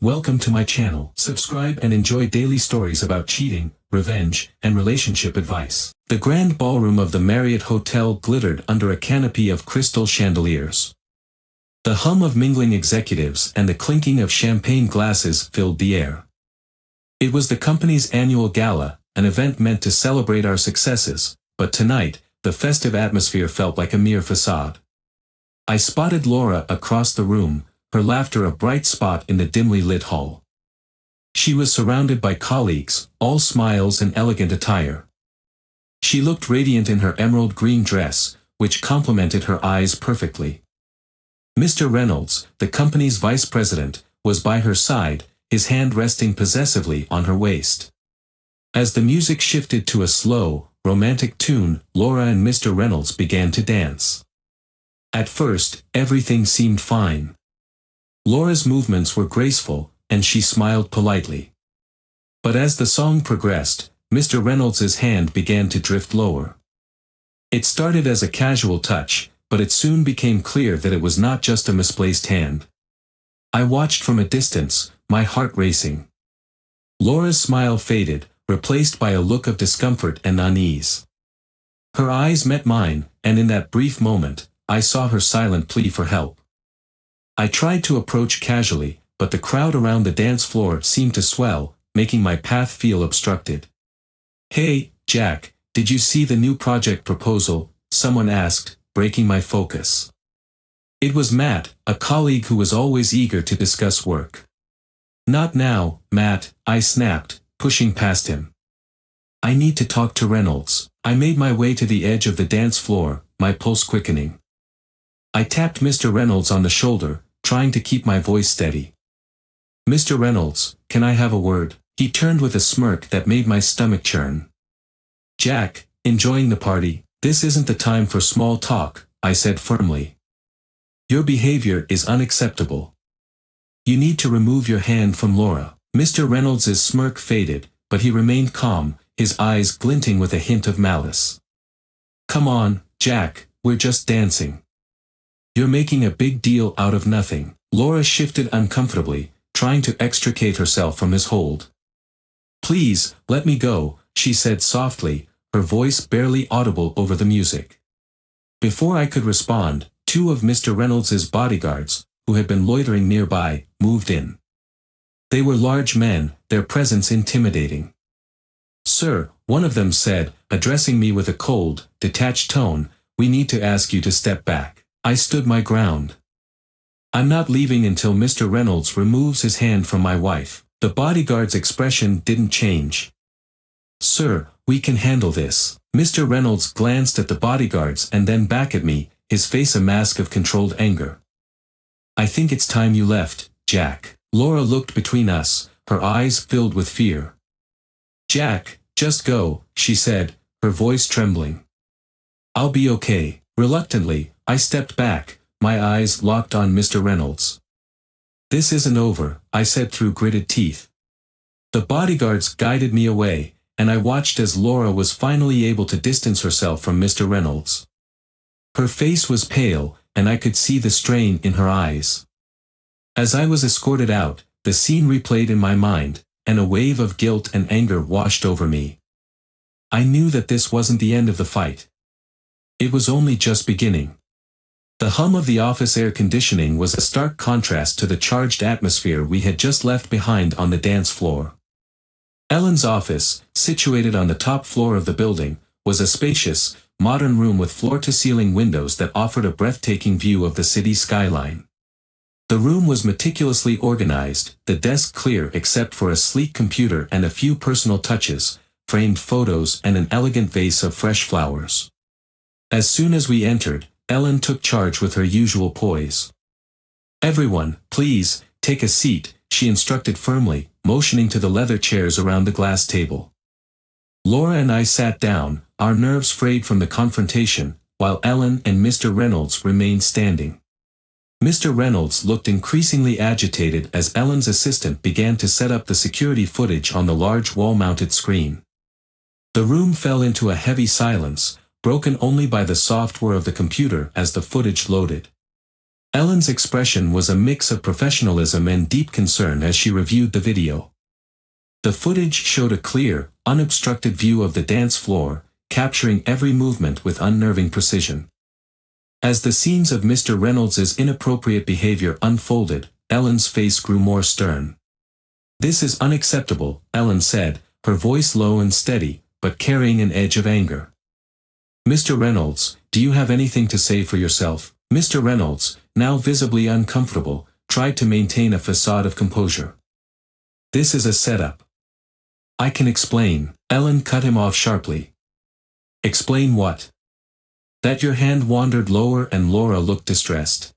Welcome to my channel. Subscribe and enjoy daily stories about cheating, revenge, and relationship advice. The grand ballroom of the Marriott Hotel glittered under a canopy of crystal chandeliers. The hum of mingling executives and the clinking of champagne glasses filled the air. It was the company's annual gala, an event meant to celebrate our successes, but tonight, the festive atmosphere felt like a mere facade. I spotted Laura across the room, her laughter a bright spot in the dimly lit hall. She was surrounded by colleagues, all smiles and elegant attire. She looked radiant in her emerald green dress, which complemented her eyes perfectly. Mr. Reynolds, the company's vice president, was by her side, his hand resting possessively on her waist. As the music shifted to a slow, romantic tune, Laura and Mr. Reynolds began to dance. At first, everything seemed fine. Laura's movements were graceful, and she smiled politely. But as the song progressed, Mr. Reynolds's hand began to drift lower. It started as a casual touch, but it soon became clear that it was not just a misplaced hand. I watched from a distance, my heart racing. Laura's smile faded, replaced by a look of discomfort and unease. Her eyes met mine, and in that brief moment, I saw her silent plea for help. I tried to approach casually, but the crowd around the dance floor seemed to swell, making my path feel obstructed. "Hey, Jack, did you see the new project proposal?" someone asked, breaking my focus. It was Matt, a colleague who was always eager to discuss work. "Not now, Matt," I snapped, pushing past him. "I need to talk to Reynolds." I made my way to the edge of the dance floor, my pulse quickening. I tapped Mr. Reynolds on the shoulder, trying to keep my voice steady. "Mr. Reynolds, can I have a word?" He turned with a smirk that made my stomach churn. "Jack, enjoying the party?" "This isn't the time for small talk," I said firmly. "Your behavior is unacceptable. You need to remove your hand from Laura." Mr. Reynolds's smirk faded, but he remained calm, his eyes glinting with a hint of malice. "Come on, Jack, we're just dancing. You're making a big deal out of nothing." Laura shifted uncomfortably, trying to extricate herself from his hold. "Please, let me go," she said softly, her voice barely audible over the music. Before I could respond, two of Mr. Reynolds's bodyguards, who had been loitering nearby, moved in. They were large men, their presence intimidating. "Sir," one of them said, addressing me with a cold, detached tone, "we need to ask you to step back." I stood my ground. "I'm not leaving until Mr. Reynolds removes his hand from my wife." The bodyguard's expression didn't change. "Sir, we can handle this." Mr. Reynolds glanced at the bodyguards and then back at me, his face a mask of controlled anger. "I think it's time you left, Jack." Laura looked between us, her eyes filled with fear. "Jack, just go," she said, her voice trembling. "I'll be okay." Reluctantly, I stepped back, my eyes locked on Mr. Reynolds. "This isn't over," I said through gritted teeth. The bodyguards guided me away, and I watched as Laura was finally able to distance herself from Mr. Reynolds. Her face was pale, and I could see the strain in her eyes. As I was escorted out, the scene replayed in my mind, and a wave of guilt and anger washed over me. I knew that this wasn't the end of the fight. It was only just beginning. The hum of the office air conditioning was a stark contrast to the charged atmosphere we had just left behind on the dance floor. Ellen's office, situated on the top floor of the building, was a spacious, modern room with floor-to-ceiling windows that offered a breathtaking view of the city skyline. The room was meticulously organized, the desk clear except for a sleek computer and a few personal touches, framed photos and an elegant vase of fresh flowers. As soon as we entered, Ellen took charge with her usual poise. "Everyone, please, take a seat," she instructed firmly, motioning to the leather chairs around the glass table. Laura and I sat down, our nerves frayed from the confrontation, while Ellen and Mr. Reynolds remained standing. Mr. Reynolds looked increasingly agitated as Ellen's assistant began to set up the security footage on the large wall-mounted screen. The room fell into a heavy silence, broken only by the soft whir of the computer as the footage loaded. Ellen's expression was a mix of professionalism and deep concern as she reviewed the video. The footage showed a clear, unobstructed view of the dance floor, capturing every movement with unnerving precision. As the scenes of Mr. Reynolds's inappropriate behavior unfolded, Ellen's face grew more stern. "This is unacceptable," Ellen said, her voice low and steady, but carrying an edge of anger. "Mr. Reynolds, do you have anything to say for yourself?" Mr. Reynolds, now visibly uncomfortable, tried to maintain a facade of composure. "This is a setup." "I can explain," Ellen cut him off sharply. "Explain what?" "That your hand wandered lower," and Laura looked distressed.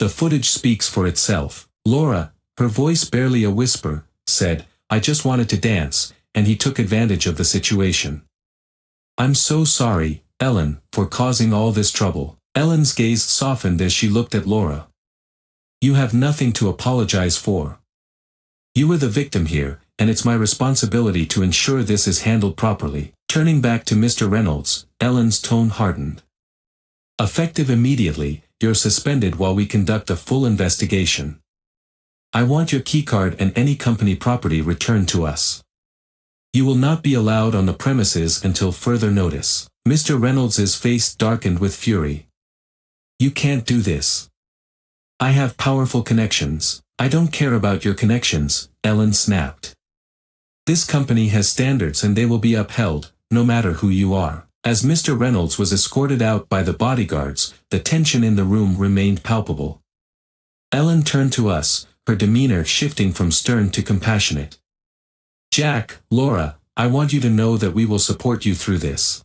"The footage speaks for itself." Laura, her voice barely a whisper, said, "I just wanted to dance, and he took advantage of the situation." "I'm so sorry, Ellen, for causing all this trouble." Ellen's gaze softened as she looked at Laura. "You have nothing to apologize for. You were the victim here, and it's my responsibility to ensure this is handled properly." Turning back to Mr. Reynolds, Ellen's tone hardened. "Effective immediately, you're suspended while we conduct a full investigation. I want your keycard and any company property returned to us. You will not be allowed on the premises until further notice." Mr. Reynolds's face darkened with fury. "You can't do this. I have powerful connections." "I don't care about your connections," Ellen snapped. "This company has standards and they will be upheld, no matter who you are." As Mr. Reynolds was escorted out by the bodyguards, the tension in the room remained palpable. Ellen turned to us, her demeanor shifting from stern to compassionate. "Jack, Laura, I want you to know that we will support you through this.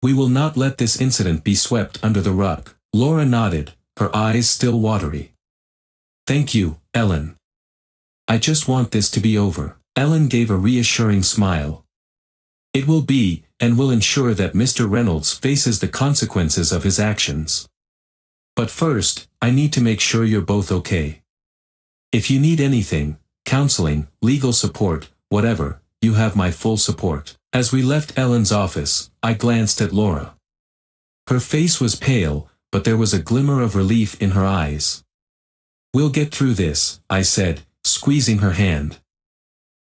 We will not let this incident be swept under the rug." Laura nodded, her eyes still watery. "Thank you, Ellen. I just want this to be over." Ellen gave a reassuring smile. "It will be, and will ensure that Mr. Reynolds faces the consequences of his actions. But first, I need to make sure you're both okay. If you need anything, counseling, legal support, whatever, you have my full support." As we left Ellen's office, I glanced at Laura. Her face was pale, but there was a glimmer of relief in her eyes. "We'll get through this," I said, squeezing her hand.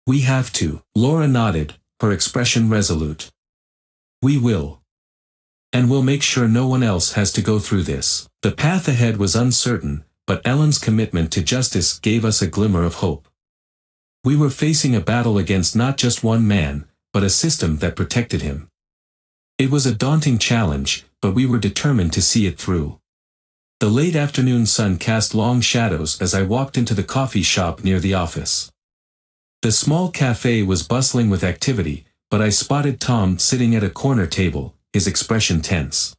"We have to." Laura nodded, her expression resolute. "We will. And we'll make sure no one else has to go through this." The path ahead was uncertain, but Ellen's commitment to justice gave us a glimmer of hope. We were facing a battle against not just one man, but a system that protected him. It was a daunting challenge, but we were determined to see it through. The late afternoon sun cast long shadows as I walked into the coffee shop near the office. The small cafe was bustling with activity, but I spotted Tom sitting at a corner table, his expression tense.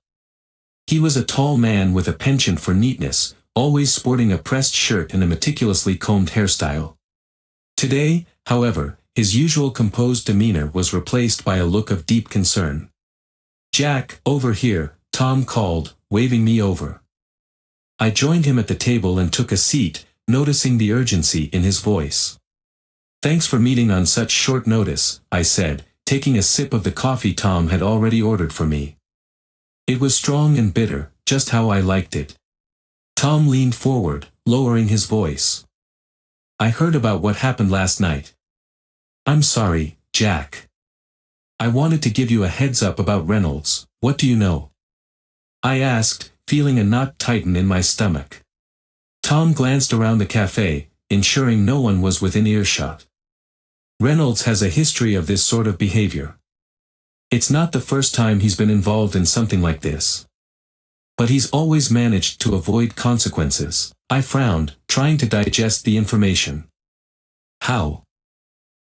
He was a tall man with a penchant for neatness, always sporting a pressed shirt and a meticulously combed hairstyle. Today, however, his usual composed demeanor was replaced by a look of deep concern. "Jack, over here," Tom called, waving me over. I joined him at the table and took a seat, noticing the urgency in his voice. "Thanks for meeting on such short notice," I said, taking a sip of the coffee Tom had already ordered for me. It was strong and bitter, just how I liked it. Tom leaned forward, lowering his voice. "I heard about what happened last night." "I'm sorry, Jack. I wanted to give you a heads up about Reynolds. What do you know?" I asked, feeling a knot tighten in my stomach. Tom glanced around the cafe, ensuring no one was within earshot. "Reynolds has a history of this sort of behavior. It's not the first time he's been involved in something like this. But he's always managed to avoid consequences." I frowned, trying to digest the information. "How?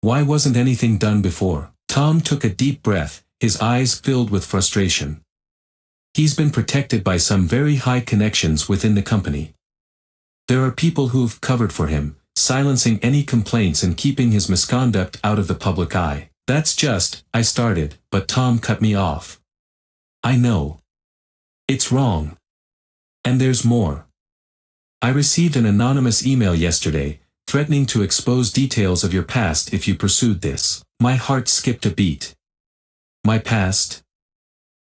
Why wasn't anything done before?" Tom took a deep breath, his eyes filled with frustration. "He's been protected by some very high connections within the company. There are people who've covered for him, silencing any complaints and keeping his misconduct out of the public eye." "That's just," I started, but Tom cut me off. "I know. It's wrong. And there's more. I received an anonymous email yesterday, threatening to expose details of your past if you pursued this." My heart skipped a beat. "My past?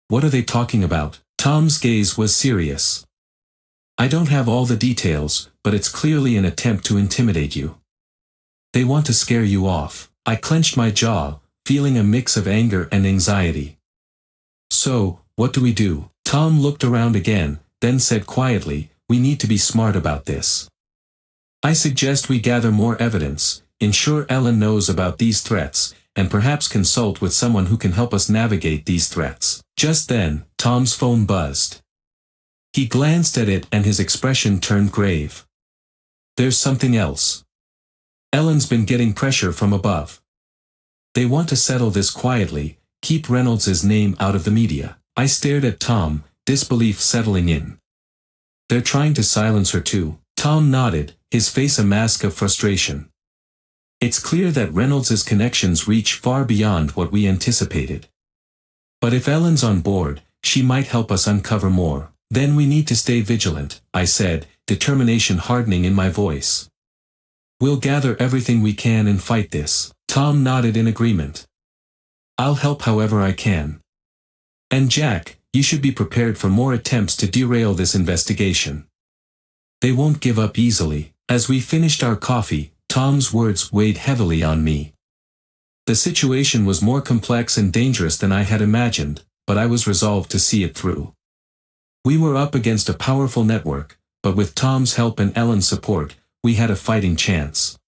What are they talking about?" Tom's gaze was serious. I don't have all the details, but it's clearly an attempt to intimidate you. They want to scare you off. I clenched my jaw, feeling a mix of anger and anxiety. So, what do we do? Tom looked around again, then said quietly, we need to be smart about this. I suggest we gather more evidence, ensure Ellen knows about these threats, and perhaps consult with someone who can help us navigate these threats. Just then, Tom's phone buzzed. He glanced at it and his expression turned grave. There's something else. Ellen's been getting pressure from above. They want to settle this quietly, keep Reynolds' name out of the media. I stared at Tom, disbelief settling in. They're trying to silence her too. Tom nodded, his face a mask of frustration. It's clear that Reynolds' connections reach far beyond what we anticipated. But if Ellen's on board, she might help us uncover more. Then we need to stay vigilant, I said, determination hardening in my voice. We'll gather everything we can and fight this. Tom nodded in agreement. I'll help however I can. And Jack, you should be prepared for more attempts to derail this investigation. They won't give up easily. As we finished our coffee, Tom's words weighed heavily on me. The situation was more complex and dangerous than I had imagined, but I was resolved to see it through. We were up against a powerful network, but with Tom's help and Ellen's support, we had a fighting chance.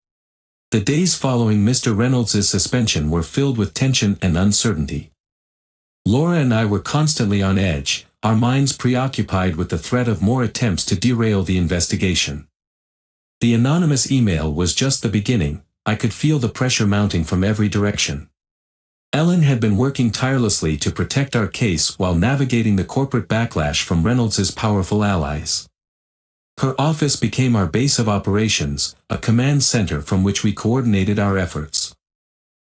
The days following Mr. Reynolds' suspension were filled with tension and uncertainty. Laura and I were constantly on edge, our minds preoccupied with the threat of more attempts to derail the investigation. The anonymous email was just the beginning. I could feel the pressure mounting from every direction. Ellen had been working tirelessly to protect our case while navigating the corporate backlash from Reynolds' powerful allies. Her office became our base of operations, a command center from which we coordinated our efforts.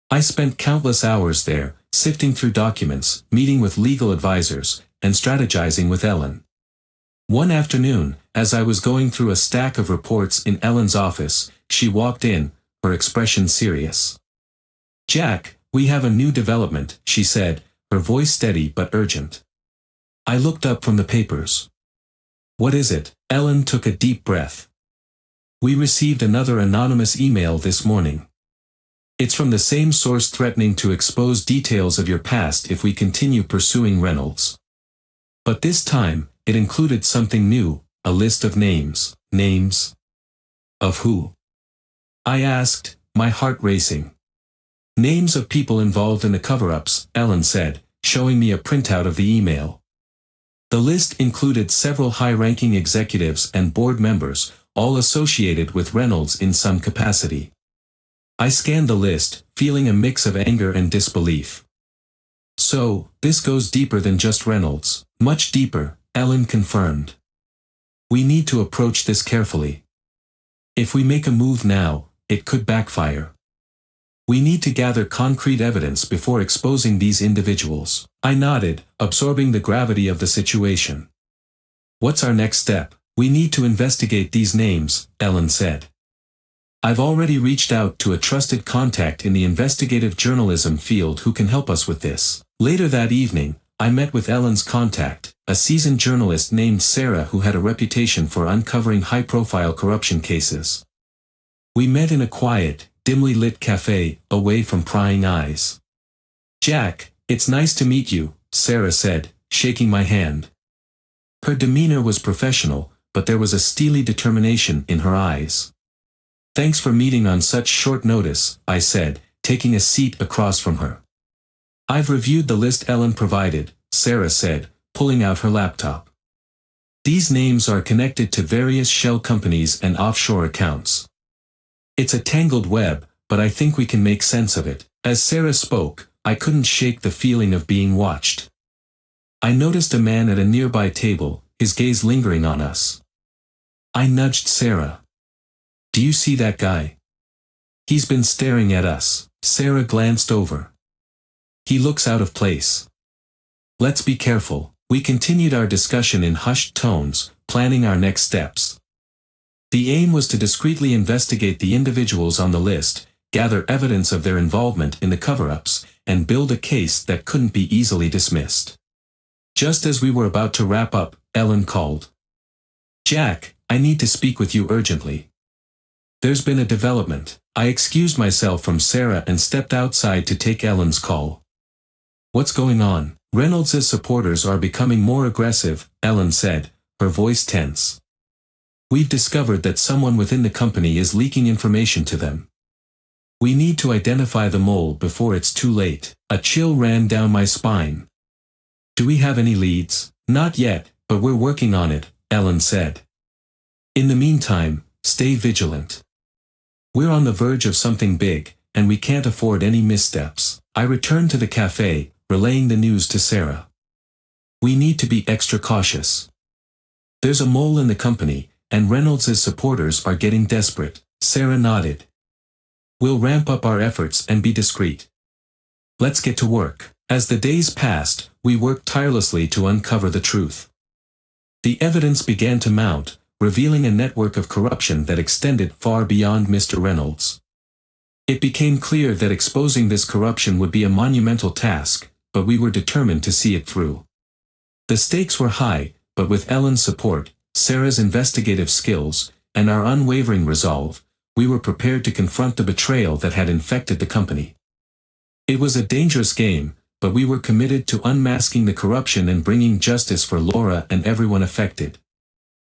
I spent countless hours there, sifting through documents, meeting with legal advisors, and strategizing with Ellen. One afternoon, as I was going through a stack of reports in Ellen's office, she walked in, her expression serious. Jack, we have a new development, she said, her voice steady but urgent. I looked up from the papers. What is it? Ellen took a deep breath. We received another anonymous email this morning. It's from the same source threatening to expose details of your past if we continue pursuing Reynolds. But this time, it included something new, a list of names. Names? Of who? I asked, my heart racing. Names of people involved in the cover-ups, Ellen said, showing me a printout of the email. The list included several high-ranking executives and board members, all associated with Reynolds in some capacity. I scanned the list, feeling a mix of anger and disbelief. So, this goes deeper than just Reynolds. Much deeper, Ellen confirmed. We need to approach this carefully. If we make a move now, it could backfire. We need to gather concrete evidence before exposing these individuals. I nodded, absorbing the gravity of the situation. What's our next step? We need to investigate these names, Ellen said. I've already reached out to a trusted contact in the investigative journalism field who can help us with this. Later that evening, I met with Ellen's contact, a seasoned journalist named Sarah who had a reputation for uncovering high-profile corruption cases. We met in a quiet, dimly lit cafe, away from prying eyes. Jack, it's nice to meet you, Sarah said, shaking my hand. Her demeanor was professional, but there was a steely determination in her eyes. Thanks for meeting on such short notice, I said, taking a seat across from her. I've reviewed the list Ellen provided, Sarah said, pulling out her laptop. These names are connected to various shell companies and offshore accounts. It's a tangled web, but I think we can make sense of it. As Sarah spoke, I couldn't shake the feeling of being watched. I noticed a man at a nearby table, his gaze lingering on us. I nudged Sarah. Do you see that guy? He's been staring at us. Sarah glanced over. He looks out of place. Let's be careful. We continued our discussion in hushed tones, planning our next steps. The aim was to discreetly investigate the individuals on the list, gather evidence of their involvement in the cover-ups, and build a case that couldn't be easily dismissed. Just as we were about to wrap up, Ellen called. Jack, I need to speak with you urgently. There's been a development. I excused myself from Sarah and stepped outside to take Ellen's call. What's going on? Reynolds's supporters are becoming more aggressive, Ellen said, her voice tense. We've discovered that someone within the company is leaking information to them. We need to identify the mole before it's too late. A chill ran down my spine. Do we have any leads? Not yet, but we're working on it, Ellen said. In the meantime, stay vigilant. We're on the verge of something big, and we can't afford any missteps. I returned to the cafe, relaying the news to Sarah. We need to be extra cautious. There's a mole in the company, and Reynolds's supporters are getting desperate. Sarah nodded. We'll ramp up our efforts and be discreet. Let's get to work. As the days passed, we worked tirelessly to uncover the truth. The evidence began to mount, revealing a network of corruption that extended far beyond Mr. Reynolds. It became clear that exposing this corruption would be a monumental task, but we were determined to see it through. The stakes were high, but with Ellen's support, Sarah's investigative skills, and our unwavering resolve, we were prepared to confront the betrayal that had infected the company. It was a dangerous game, but we were committed to unmasking the corruption and bringing justice for Laura and everyone affected.